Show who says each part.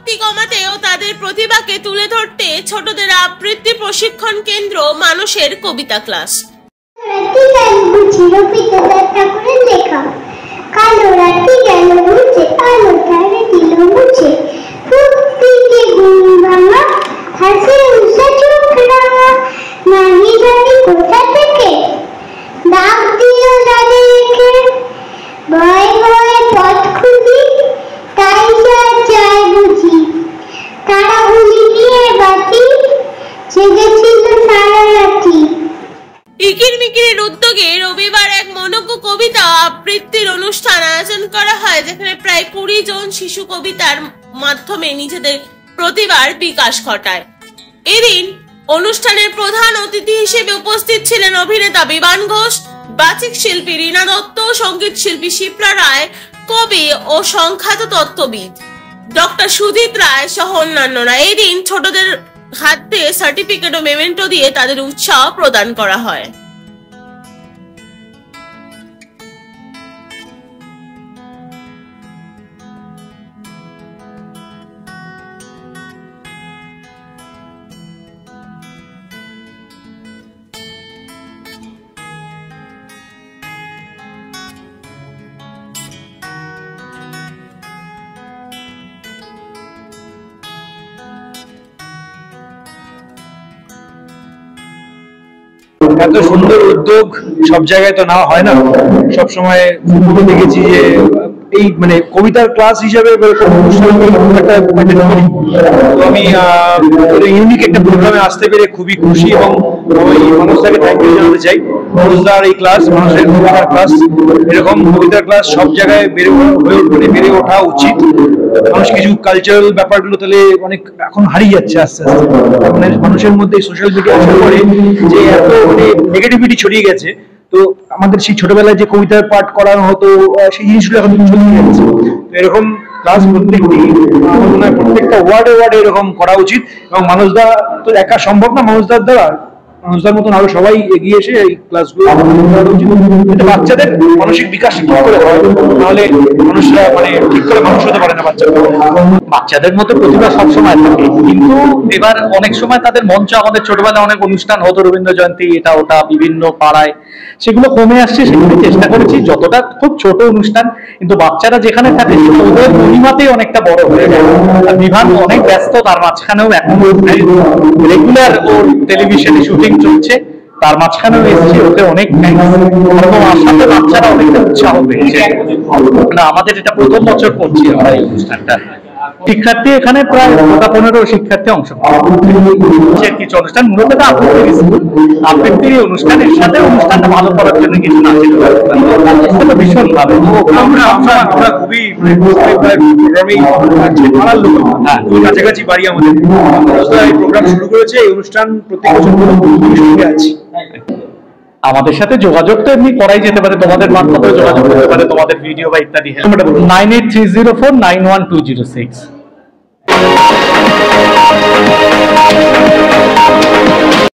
Speaker 1: শক্তি কমাতে ও তাদের প্রতিভাকে তুলে ধরতে ছোটদের আবৃত্তি প্রশিক্ষণ কেন্দ্র মানুষের কবিতা ক্লাস। ইকির মিকিরের উদ্যোগে রবিবার এক মনোজ্ঞ কবিতা আবৃত্তির অনুষ্ঠান আয়োজন করা হয়, যেখানে প্রায় 20 জন শিশু কবিতার মাধ্যমে নিজেদের প্রতিভার বিকাশ ঘটায়। এদিন অনুষ্ঠানের প্রধান অতিথি হিসেবে উপস্থিত ছিলেন অভিনেতা বিমান ঘোষ, বাচিক শিল্পী রীনা দত্ত, সঙ্গীত শিল্পী শিপ্রা রায়, কবি ও সংখ্যাত তত্ত্ববিদ ডক্টর সুজিত রায় সহ অন্যান্যরা। এদিন ছোটদের হাতে সার্টিফিকেট ও মেমেন্টো দিয়ে তাদের উৎসাহ প্রদান করা হয়।
Speaker 2: এত সুন্দর উদ্যোগ সব জায়গায় তো নেওয়া হয় না। সবসময় দেখেছি যে এই মানে কবিতার ক্লাস হিসাবে আমি ইউনিক একটা প্রোগ্রামে আসতে পেরে খুবই খুশি এবং ওই মানুষটাকে থ্যাংক ইউ জানাতে চাই। মানুষদার এই ক্লাস, মানুষের কবিতার ক্লাস, এরকম কবিতার ক্লাস সব জায়গায় বেড়ে ওঠা উচিত। মানুষ কিছু কালচারাল ব্যাপারগুলো তাহলে অনেক এখন হারিয়ে যাচ্ছে আস্তে আস্তে। মানে মানুষের মধ্যে সোশ্যাল মিডিয়া আসার পরে যে এত মানে নেগেটিভিটি ছড়িয়ে গেছে, তো আমাদের সেই ছোটবেলায় যে কবিতার পাঠ করানো হতো সেই জিনিসগুলো এখন ছড়িয়ে যাচ্ছে। তো এরকম ক্লাস প্রত্যেকটা ওয়ার্ডে এরকম করা উচিত এবং মানুষদা তো একা সম্ভব না, মানুষদার দ্বারা মানুষদের মতন আরো সবাই এগিয়ে এসে এই ক্লাসগুলো বাচ্চাদের মানসিক বিকাশ ঠিক করে হয়, নাহলে মানুষরা মানে ঠিক করে মানুষ হতে পারে না।
Speaker 3: বাচ্চাদের মধ্যে প্রতিভা সবসময় থাকে, কিন্তু এবার অনেক সময় তাদের মঞ্চ, আমাদের ছোটবেলায় অনেক অনুষ্ঠান হতো, রবীন্দ্র জয়ন্তী এটা ওটা বিভিন্ন পাড়ায়, সেগুলো কমে আসছে। সেগুলো চেষ্টা করেছি যতটা, খুব ছোট অনুষ্ঠান, কিন্তু বাচ্চারা যেখানে থাকে ওদের মহিমাতেই অনেকটা বড় হয়ে যায়। বিভাগ অনেক ব্যস্ত, তার মাঝখানেও এখন রেগুলার ওর টেলিভিশনে শুটিং চলছে, তার মাঝখানেও এসেছে, ওকে অনেক আসাতে বাচ্চারা অনেকটা উৎসাহ পেয়েছে। না, আমাদের এটা প্রথম বছর করছি আমরা এই অনুষ্ঠানটা। শিক্ষার্থী এখানে প্রায় 15 শিক্ষার্থী অংশগ্রহণ কিছু অনুষ্ঠান, মূলত আবৃত্তির স্কুল, আবৃত্তির অনুষ্ঠানের সাথে অনুষ্ঠানটা ভালো করার জন্য কিছু নাচের ব্যবস্থা ভীষণ ভালো।
Speaker 2: আমরা খুবই কাছাকাছি বাড়ি আমাদের, এই প্রোগ্রাম শুরু করেছে, এই অনুষ্ঠান প্রত্যেক বছর সঙ্গে আছি।
Speaker 3: আমাদের সাথে যোগাযোগ তো এমনি করাই যেতে পারে, তোমাদের মাধ্যমে যোগাযোগ করতে পারে, তোমাদের ভিডিও বা ইত্যাদি। 9830491206।